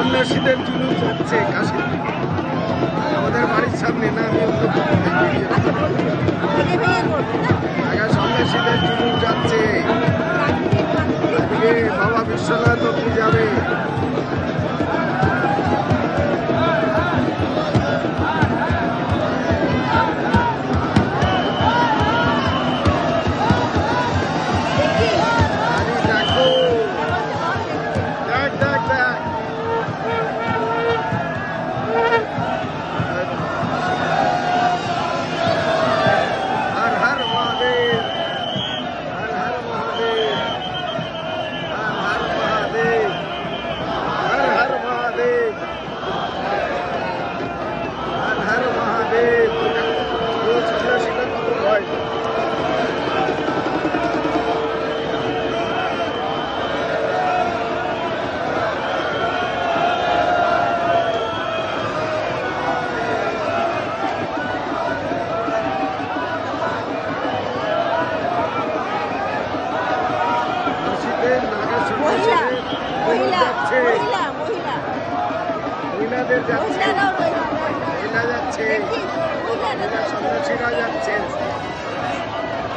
সন্ন্যাসীদের জুলুস যাচ্ছে কাশি আমাদের বাড়ির সামনে না আমি নাগা সন্ন্যাসীদের জুলুস যাচ্ছে আজকে বাবা বিশ্বনাথ অব্দি যাবে। মহিলাদের যাচ্ছে মহিলা যাচ্ছে সন্ন্যাসীরা যাচ্ছেন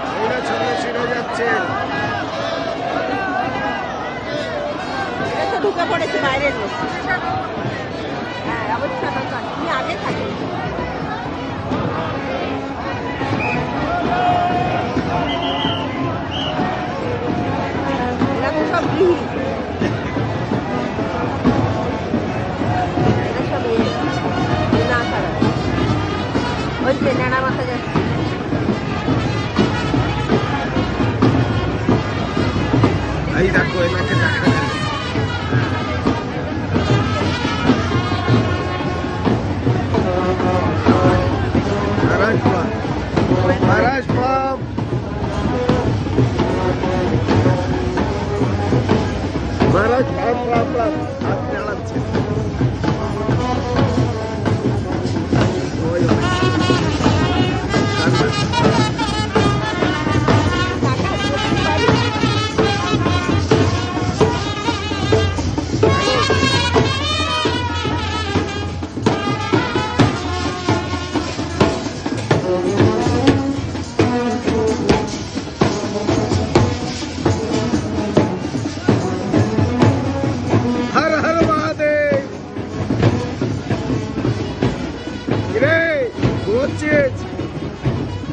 মহিলা সন্ন্যাসীরা যাচ্ছেন। ঢুকে পড়েছে বাইরের লোক। হ্যাঁ অবশ্যই তুমি আগে থাকি এরা তো সব গৃহী ওই যে নেড়া মাথা যাচ্ছে এই দেখো এনাকে দেখা মহারাজ বাপ মহারাজ বাপ হাত চালাচ্ছে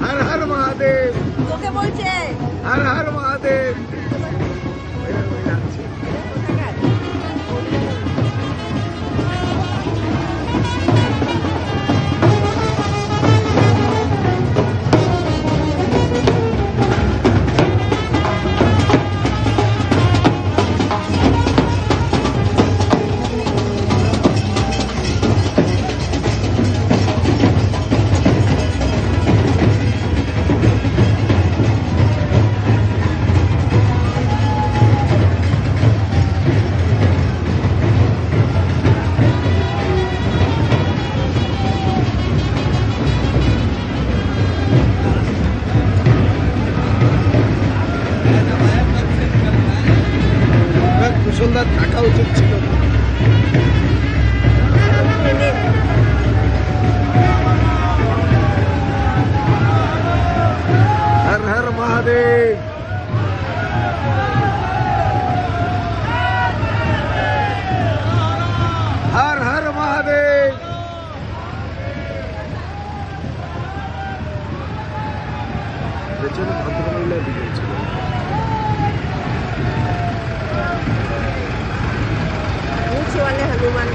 हर हर महादेव তোকে বলছে हर हर महादेव। কুশলদার থাকা উচিত ছিল। हर हर महादेव। हर हर महादेव। পেছনে ভদ্রমহিলা দিয়েছিল वाले हनुमान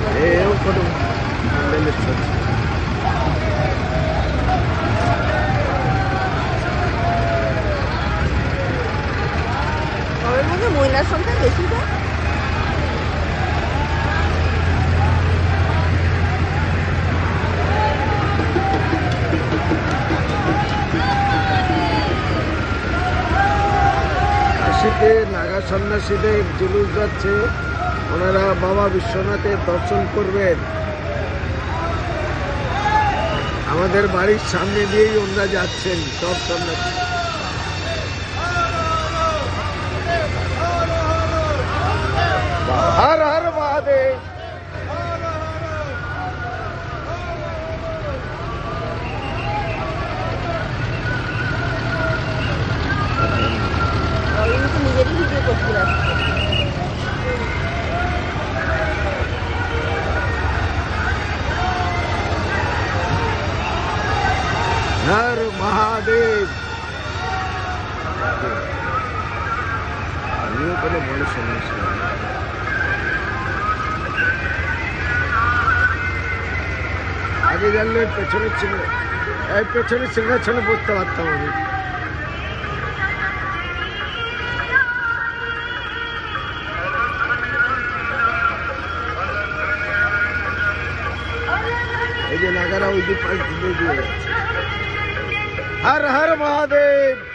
फोटो ले लेते महिला संख्या बेশি था কাশীতে নাগা সন্ন্যাসীদের জুলুস যাচ্ছে ওনারা বাবা বিশ্বনাথের দর্শন করবেন। আমাদের বাড়ির সামনে দিয়েই ওনারা যাচ্ছেন সব সন্ন্যাসী। हर हर महादेव। করতে আসছে। হর মহাদেব। আমিও কোনো বড় সমস্যা নেই। আগে জানলে পেছনের ছিল, এই পেছনের সিংহাসনে বসতে পারতাম আমি। এই যে নাগারা ওই দিক পাশ দিয়ে দিয়ে যাচ্ছে। হর হর মহাদেব।